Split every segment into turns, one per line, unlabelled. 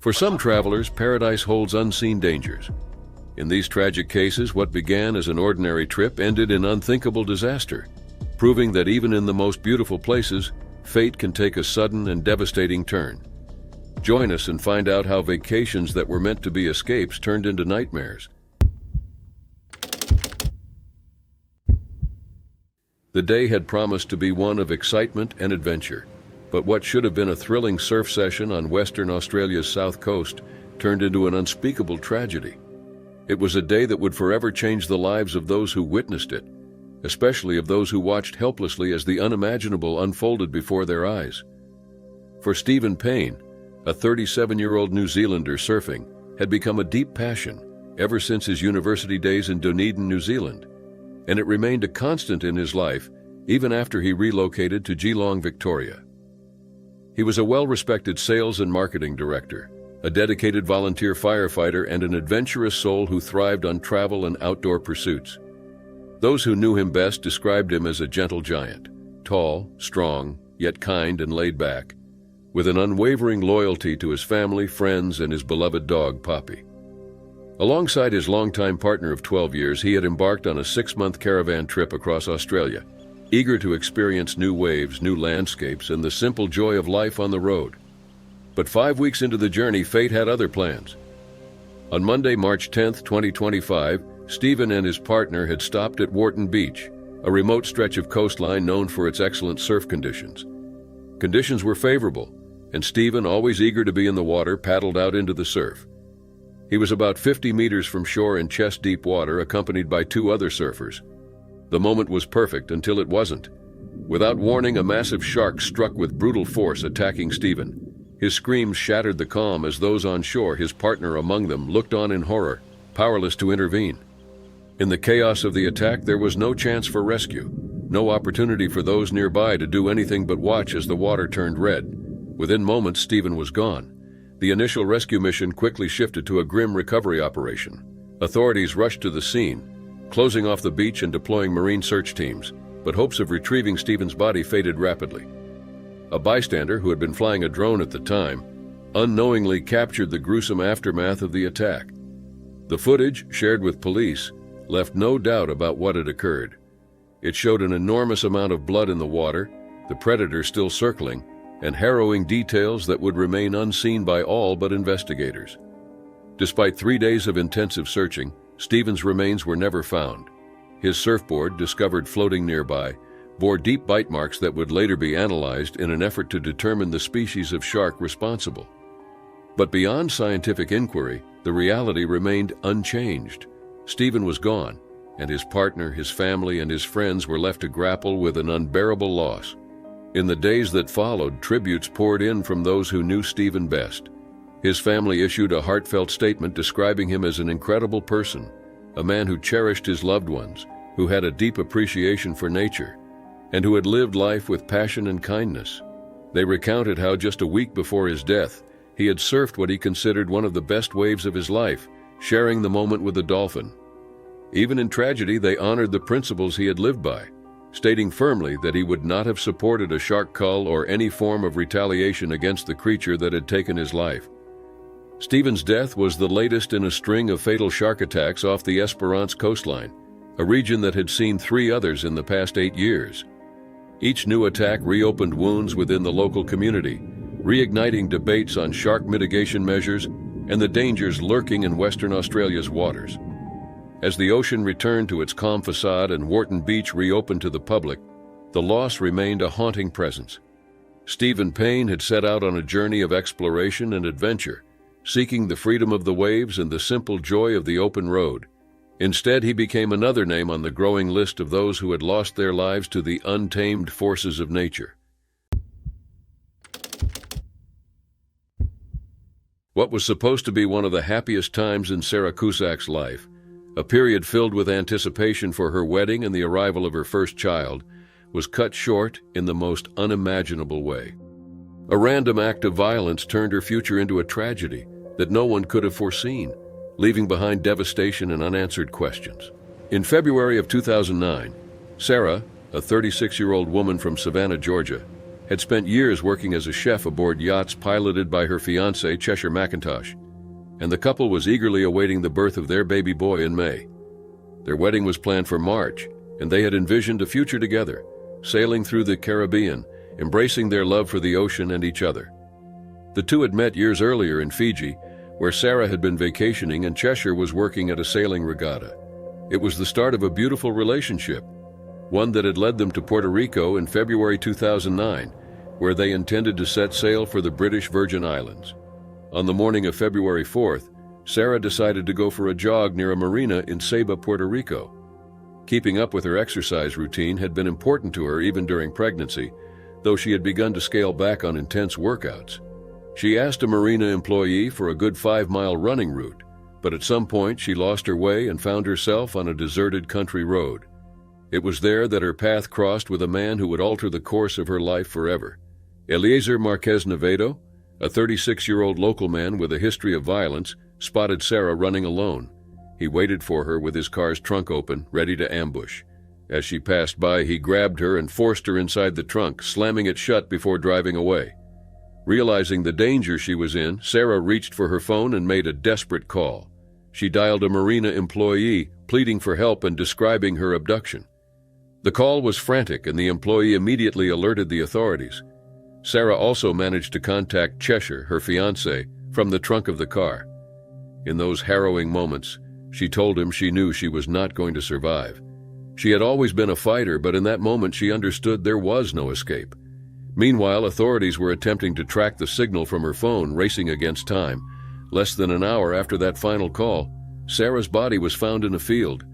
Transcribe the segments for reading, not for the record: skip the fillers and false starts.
For some travelers, paradise holds unseen dangers. In these tragic cases, what began as an ordinary trip ended in unthinkable disaster, proving that even in the most beautiful places, fate can take a sudden and devastating turn. Join us and find out how vacations that were meant to be escapes turned into nightmares. The day had promised to be one of excitement and adventure, but what should have been a thrilling surf session on Western Australia's south coast turned into an unspeakable tragedy. It was a day that would forever change the lives of those who witnessed it, especially of those who watched helplessly as the unimaginable unfolded before their eyes. For Stephen Payne, a 37-year-old New Zealander surfing, had become a deep passion ever since his university days in Dunedin, New Zealand, and it remained a constant in his life even after he relocated to Geelong, Victoria. He was a well-respected sales and marketing director, a dedicated volunteer firefighter, and an adventurous soul who thrived on travel and outdoor pursuits. Those who knew him best described him as a gentle giant, tall, strong, yet kind and laid back, with an unwavering loyalty to his family, friends, and his beloved dog, Poppy. Alongside his longtime partner of 12 years, he had embarked on a 6-month caravan trip across Australia, eager to experience new waves, new landscapes, and the simple joy of life on the road. But 5 weeks into the journey, fate had other plans. On Monday, March 10, 2025, Stephen and his partner had stopped at Wharton Beach, a remote stretch of coastline known for its excellent surf conditions. Conditions were favorable, and Stephen, always eager to be in the water, paddled out into the surf. He was about 50 meters from shore in chest-deep water, accompanied by 2 other surfers. The moment was perfect until it wasn't. Without warning, a massive shark struck with brutal force, attacking Stephen. His screams shattered the calm as those on shore, his partner among them, looked on in horror, powerless to intervene. In the chaos of the attack, there was no chance for rescue, no opportunity for those nearby to do anything but watch as the water turned red. Within moments, Stephen was gone. The initial rescue mission quickly shifted to a grim recovery operation. Authorities rushed to the scene, closing off the beach and deploying marine search teams, but hopes of retrieving Stephen's body faded rapidly. A bystander, who had been flying a drone at the time, unknowingly captured the gruesome aftermath of the attack. The footage, shared with police, left no doubt about what had occurred. It showed an enormous amount of blood in the water, the predator still circling, and harrowing details that would remain unseen by all but investigators. Despite 3 days of intensive searching, Stephen's remains were never found. His surfboard, discovered floating nearby, bore deep bite marks that would later be analyzed in an effort to determine the species of shark responsible. But beyond scientific inquiry, the reality remained unchanged. Stephen was gone, and his partner, his family, and his friends were left to grapple with an unbearable loss. In the days that followed, tributes poured in from those who knew Stephen best. His family issued a heartfelt statement describing him as an incredible person, a man who cherished his loved ones, who had a deep appreciation for nature, and who had lived life with passion and kindness. They recounted how just a week before his death, he had surfed what he considered one of the best waves of his life, sharing the moment with a dolphin. Even in tragedy, they honored the principles he had lived by, stating firmly that he would not have supported a shark cull or any form of retaliation against the creature that had taken his life. Stephen's death was the latest in a string of fatal shark attacks off the Esperance coastline, a region that had seen 3 others in the past 8 years. Each new attack reopened wounds within the local community, reigniting debates on shark mitigation measures and the dangers lurking in Western Australia's waters. As the ocean returned to its calm facade and Wharton Beach reopened to the public, the loss remained a haunting presence. Stephen Payne had set out on a journey of exploration and adventure, seeking the freedom of the waves and the simple joy of the open road. Instead, he became another name on the growing list of those who had lost their lives to the untamed forces of nature. What was supposed to be one of the happiest times in Sarah Cusack's life, a period filled with anticipation for her wedding and the arrival of her first child, was cut short in the most unimaginable way. A random act of violence turned her future into a tragedy that no one could have foreseen, leaving behind devastation and unanswered questions. In February of 2009, Sarah, a 36-year-old woman from Savannah, Georgia, had spent years working as a chef aboard yachts piloted by her fiancé, Cheshire McIntosh, and the couple was eagerly awaiting the birth of their baby boy in May. Their wedding was planned for March, and they had envisioned a future together, sailing through the Caribbean, embracing their love for the ocean and each other. The two had met years earlier in Fiji, where Sarah had been vacationing and Cheshire was working at a sailing regatta. It was the start of a beautiful relationship, one that had led them to Puerto Rico in February 2009, where they intended to set sail for the British Virgin Islands. On the morning of February 4th, Sarah decided to go for a jog near a marina in Ceiba, Puerto Rico. Keeping up with her exercise routine had been important to her even during pregnancy, though she had begun to scale back on intense workouts. She asked a marina employee for a good 5-mile running route, but at some point she lost her way and found herself on a deserted country road. It was there that her path crossed with a man who would alter the course of her life forever. Eliezer Marquez Nevedo, a 36-year-old local man with a history of violence, spotted Sarah running alone. He waited for her with his car's trunk open, ready to ambush. As she passed by, he grabbed her and forced her inside the trunk, slamming it shut before driving away. Realizing the danger she was in, Sarah reached for her phone and made a desperate call. She dialed a marina employee, pleading for help and describing her abduction. The call was frantic, and the employee immediately alerted the authorities. Sarah also managed to contact Cheshire, her fiancé, from the trunk of the car. In those harrowing moments, she told him she knew she was not going to survive. She had always been a fighter, but in that moment she understood there was no escape. Meanwhile, authorities were attempting to track the signal from her phone, racing against time. Less than an hour after that final call, Sarah's body was found in a field.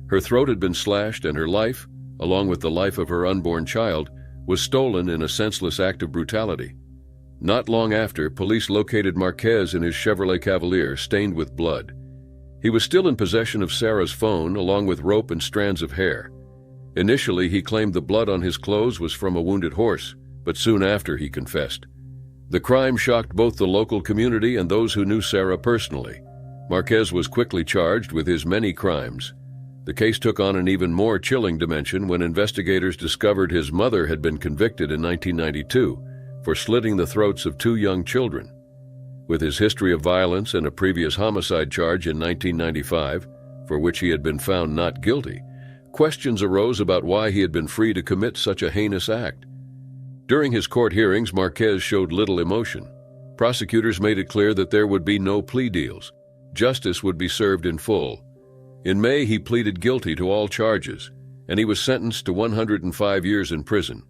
Her throat had been slashed, and her life, along with the life of her unborn child, was stolen in a senseless act of brutality. Not long after, police located Marquez in his Chevrolet Cavalier, stained with blood. He was still in possession of Sarah's phone, along with rope and strands of hair. Initially, he claimed the blood on his clothes was from a wounded horse, but soon after he confessed. The crime shocked both the local community and those who knew Sarah personally. Marquez was quickly charged with his many crimes. The case took on an even more chilling dimension when investigators discovered his mother had been convicted in 1992 for slitting the throats of 2 young children. With his history of violence and a previous homicide charge in 1995, for which he had been found not guilty, questions arose about why he had been free to commit such a heinous act. During his court hearings, Marquez showed little emotion. Prosecutors made it clear that there would be no plea deals. Justice would be served in full. In May, he pleaded guilty to all charges, and he was sentenced to 105 years in prison.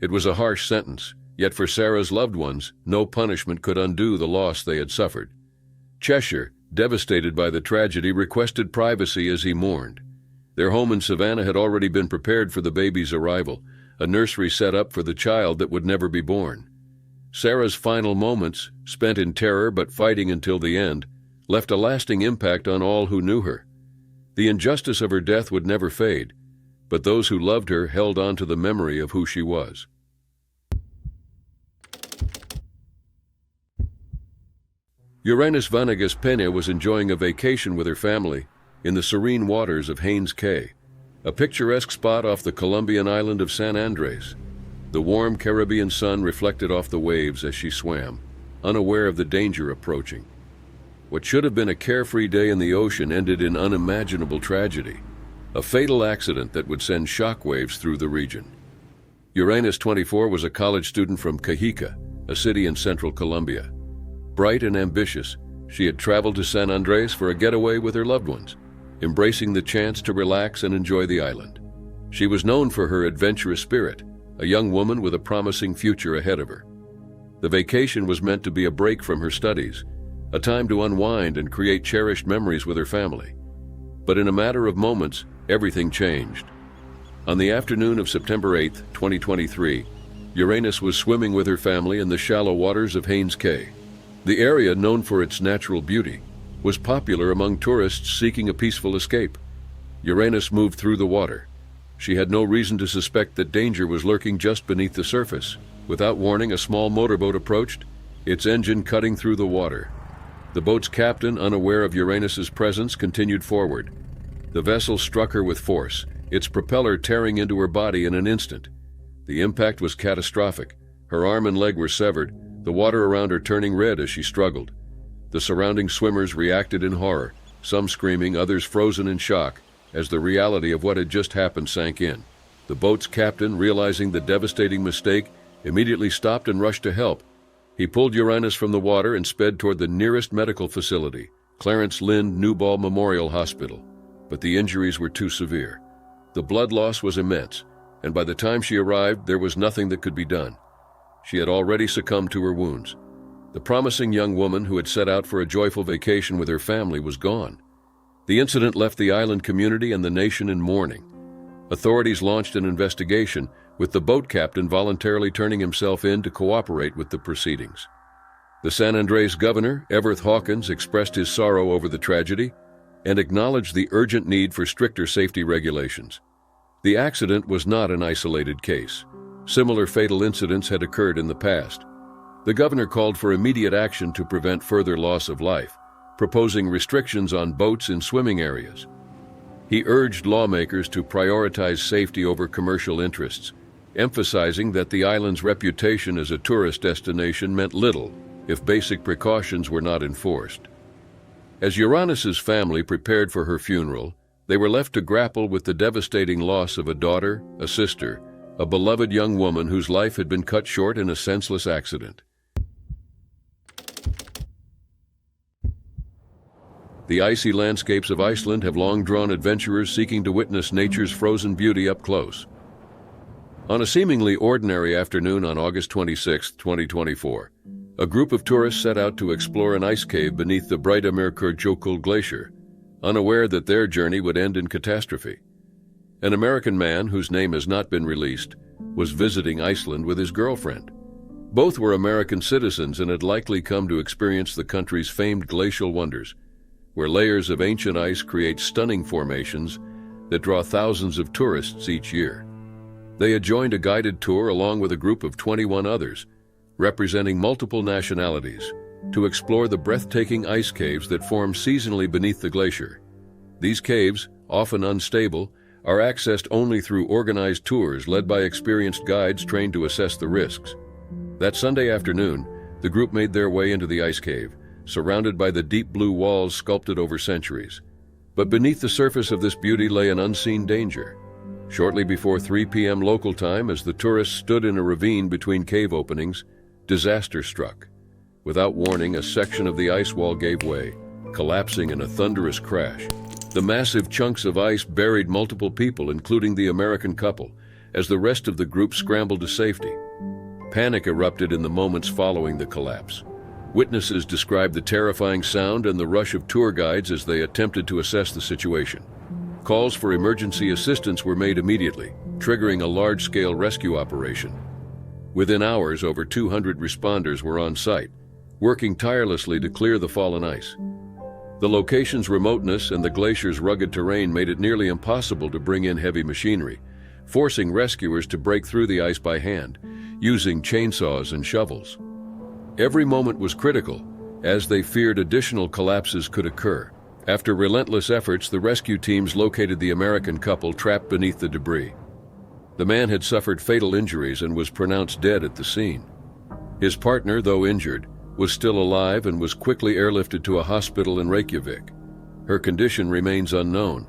It was a harsh sentence, yet for Sarah's loved ones, no punishment could undo the loss they had suffered. Cheshire, devastated by the tragedy, requested privacy as he mourned. Their home in Savannah had already been prepared for the baby's arrival, a nursery set up for the child that would never be born. Sarah's final moments, spent in terror but fighting until the end, left a lasting impact on all who knew her. The injustice of her death would never fade, but those who loved her held on to the memory of who she was. Uranus Vanegas Peña was enjoying a vacation with her family in the serene waters of Haines Cay, a picturesque spot off the Colombian island of San Andres. The warm Caribbean sun reflected off the waves as she swam, unaware of the danger approaching. What should have been a carefree day in the ocean ended in unimaginable tragedy, a fatal accident that would send shockwaves through the region. Uranus 24 was a college student from Cajica, a city in central Colombia. Bright and ambitious, she had traveled to San Andres for a getaway with her loved ones, embracing the chance to relax and enjoy the island. She was known for her adventurous spirit, a young woman with a promising future ahead of her. The vacation was meant to be a break from her studies, a time to unwind and create cherished memories with her family. But in a matter of moments, everything changed. On the afternoon of September 8, 2023, Uranus was swimming with her family in the shallow waters of Haines Cay. The area, known for its natural beauty, was popular among tourists seeking a peaceful escape. Uranus moved through the water. She had no reason to suspect that danger was lurking just beneath the surface. Without warning, a small motorboat approached, its engine cutting through the water. The boat's captain, unaware of Uranus's presence, continued forward. The vessel struck her with force, its propeller tearing into her body in an instant. The impact was catastrophic. Her arm and leg were severed, the water around her turning red as she struggled. The surrounding swimmers reacted in horror, some screaming, others frozen in shock, as the reality of what had just happened sank in. The boat's captain, realizing the devastating mistake, immediately stopped and rushed to help. He pulled Uranus from the water and sped toward the nearest medical facility, Clarence Lind Newball Memorial Hospital. But the injuries were too severe. The blood loss was immense, and by the time she arrived, there was nothing that could be done. She had already succumbed to her wounds. The promising young woman who had set out for a joyful vacation with her family was gone. The incident left the island community and the nation in mourning. Authorities launched an investigation, with the boat captain voluntarily turning himself in to cooperate with the proceedings. The San Andres governor, Everett Hawkins, expressed his sorrow over the tragedy and acknowledged the urgent need for stricter safety regulations. The accident was not an isolated case. Similar fatal incidents had occurred in the past. The governor called for immediate action to prevent further loss of life, proposing restrictions on boats in swimming areas. He urged lawmakers to prioritize safety over commercial interests, emphasizing that the island's reputation as a tourist destination meant little if basic precautions were not enforced. As Uranus's family prepared for her funeral, they were left to grapple with the devastating loss of a daughter, a sister, a beloved young woman whose life had been cut short in a senseless accident. The icy landscapes of Iceland have long drawn adventurers seeking to witness nature's frozen beauty up close. On a seemingly ordinary afternoon on August 26, 2024, a group of tourists set out to explore an ice cave beneath the Breiðamerkurjökull glacier, unaware that their journey would end in catastrophe. An American man, whose name has not been released, was visiting Iceland with his girlfriend. Both were American citizens and had likely come to experience the country's famed glacial wonders, where layers of ancient ice create stunning formations that draw thousands of tourists each year. They had joined a guided tour along with a group of 21 others, representing multiple nationalities, to explore the breathtaking ice caves that form seasonally beneath the glacier. These caves, often unstable, are accessed only through organized tours led by experienced guides trained to assess the risks. That Sunday afternoon, the group made their way into the ice cave, surrounded by the deep blue walls sculpted over centuries. But beneath the surface of this beauty lay an unseen danger. Shortly before 3 p.m. local time, as the tourists stood in a ravine between cave openings, disaster struck. Without warning, a section of the ice wall gave way, collapsing in a thunderous crash. The massive chunks of ice buried multiple people, including the American couple, as the rest of the group scrambled to safety. Panic erupted in the moments following the collapse. Witnesses described the terrifying sound and the rush of tour guides as they attempted to assess the situation. Calls for emergency assistance were made immediately, triggering a large-scale rescue operation. Within hours, over 200 responders were on site, working tirelessly to clear the fallen ice. The location's remoteness and the glacier's rugged terrain made it nearly impossible to bring in heavy machinery, forcing rescuers to break through the ice by hand, using chainsaws and shovels. Every moment was critical, as they feared additional collapses could occur. After relentless efforts, the rescue teams located the American couple trapped beneath the debris. The man had suffered fatal injuries and was pronounced dead at the scene. His partner, though injured, was still alive and was quickly airlifted to a hospital in Reykjavik. Her condition remains unknown.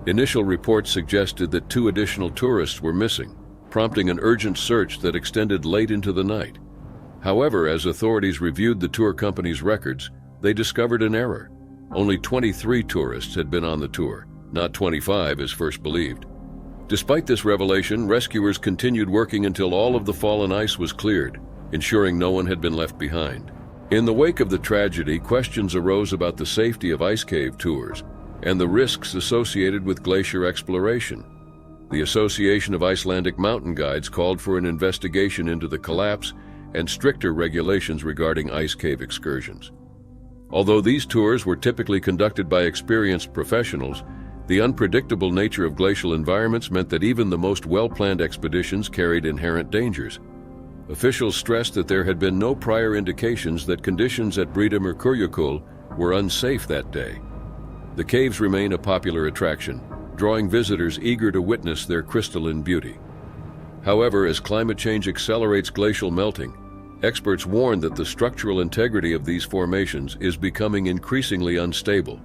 Initial reports suggested that 2 additional tourists were missing, prompting an urgent search that extended late into the night. However, as authorities reviewed the tour company's records, they discovered an error. Only 23 tourists had been on the tour, not 25 as first believed. Despite this revelation, rescuers continued working until all of the fallen ice was cleared, ensuring no one had been left behind. In the wake of the tragedy, questions arose about the safety of ice cave tours and the risks associated with glacier exploration. The Association of Icelandic Mountain Guides called for an investigation into the collapse and stricter regulations regarding ice cave excursions. Although these tours were typically conducted by experienced professionals, the unpredictable nature of glacial environments meant that even the most well-planned expeditions carried inherent dangers. Officials stressed that there had been no prior indications that conditions at Breiðamerkurjökull were unsafe that day. The caves remain a popular attraction, drawing visitors eager to witness their crystalline beauty. However, as climate change accelerates glacial melting, experts warn that the structural integrity of these formations is becoming increasingly unstable.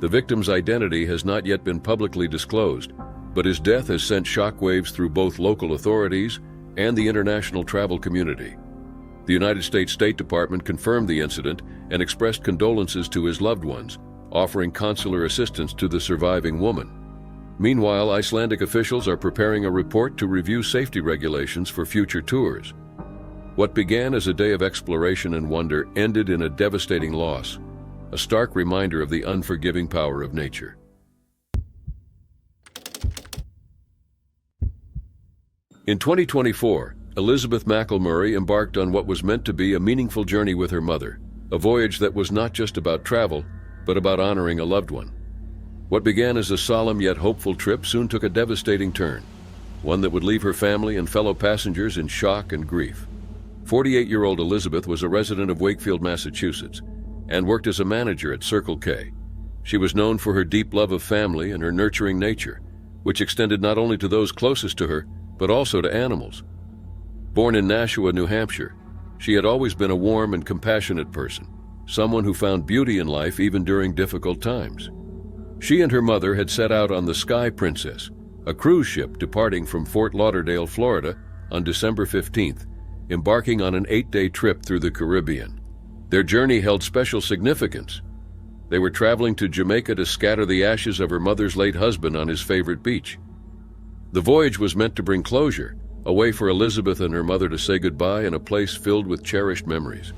The victim's identity has not yet been publicly disclosed, but his death has sent shockwaves through both local authorities and the international travel community. The United States State Department confirmed the incident and expressed condolences to his loved ones, offering consular assistance to the surviving woman. Meanwhile, Icelandic officials are preparing a report to review safety regulations for future tours. What began as a day of exploration and wonder ended in a devastating loss, a stark reminder of the unforgiving power of nature. In 2024, Elizabeth McElmurray embarked on what was meant to be a meaningful journey with her mother, a voyage that was not just about travel, but about honoring a loved one. What began as a solemn yet hopeful trip soon took a devastating turn, one that would leave her family and fellow passengers in shock and grief. 48-year-old Elizabeth was a resident of Wakefield, Massachusetts, and worked as a manager at Circle K. She was known for her deep love of family and her nurturing nature, which extended not only to those closest to her, but also to animals. Born in Nashua, New Hampshire, she had always been a warm and compassionate person, someone who found beauty in life even during difficult times. She and her mother had set out on the Sky Princess, a cruise ship departing from Fort Lauderdale, Florida, on December 15th, embarking on an 8-day trip through the Caribbean. Their journey held special significance. They were traveling to Jamaica to scatter the ashes of her mother's late husband on his favorite beach. The voyage was meant to bring closure, a way for Elizabeth and her mother to say goodbye in a place filled with cherished memories.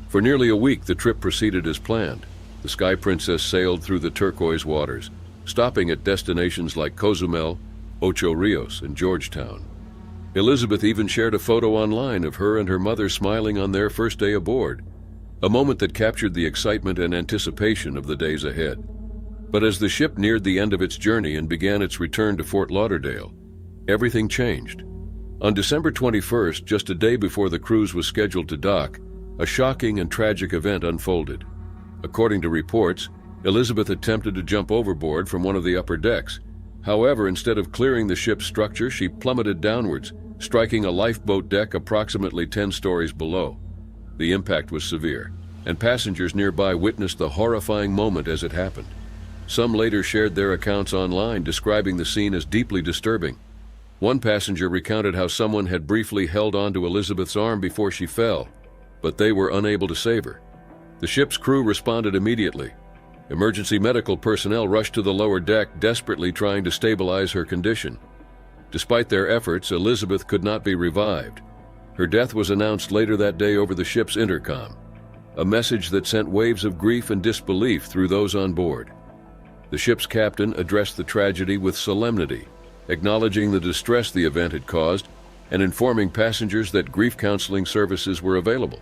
For nearly a week, the trip proceeded as planned. The Sky Princess sailed through the turquoise waters, stopping at destinations like Cozumel, Ocho Rios, and Georgetown. Elizabeth even shared a photo online of her and her mother smiling on their first day aboard, a moment that captured the excitement and anticipation of the days ahead. But as the ship neared the end of its journey and began its return to Fort Lauderdale, everything changed. On December 21st, just a day before the cruise was scheduled to dock, a shocking and tragic event unfolded. According to reports, Elizabeth attempted to jump overboard from one of the upper decks. However, instead of clearing the ship's structure, she plummeted downwards, striking a lifeboat deck approximately 10 stories below. The impact was severe, and passengers nearby witnessed the horrifying moment as it happened. Some later shared their accounts online, describing the scene as deeply disturbing. One passenger recounted how someone had briefly held onto Elizabeth's arm before she fell, but they were unable to save her. The ship's crew responded immediately. Emergency medical personnel rushed to the lower deck, desperately trying to stabilize her condition. Despite their efforts, Elizabeth could not be revived. Her death was announced later that day over the ship's intercom, a message that sent waves of grief and disbelief through those on board. The ship's captain addressed the tragedy with solemnity, acknowledging the distress the event had caused and informing passengers that grief counseling services were available.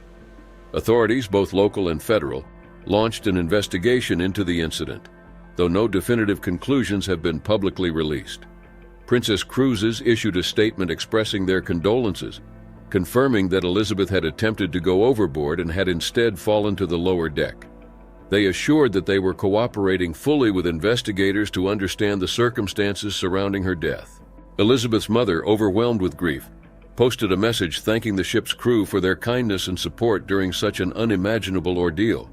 Authorities, both local and federal, launched an investigation into the incident, though no definitive conclusions have been publicly released. Princess Cruises issued a statement expressing their condolences, confirming that Elizabeth had attempted to go overboard and had instead fallen to the lower deck. They assured that they were cooperating fully with investigators to understand the circumstances surrounding her death. Elizabeth's mother, overwhelmed with grief, posted a message thanking the ship's crew for their kindness and support during such an unimaginable ordeal.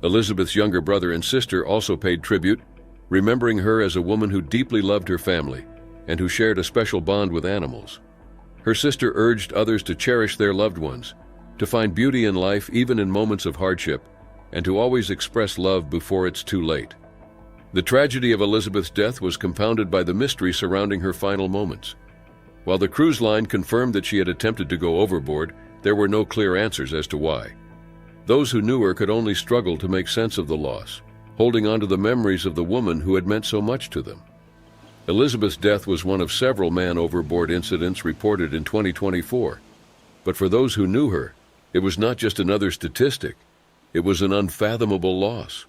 Elizabeth's younger brother and sister also paid tribute, remembering her as a woman who deeply loved her family and who shared a special bond with animals. Her sister urged others to cherish their loved ones, to find beauty in life even in moments of hardship, and to always express love before it's too late. The tragedy of Elizabeth's death was compounded by the mystery surrounding her final moments. While the cruise line confirmed that she had attempted to go overboard, there were no clear answers as to why. Those who knew her could only struggle to make sense of the loss, holding on to the memories of the woman who had meant so much to them. Elizabeth's death was one of several man-overboard incidents reported in 2024. But for those who knew her, it was not just another statistic. It was an unfathomable loss.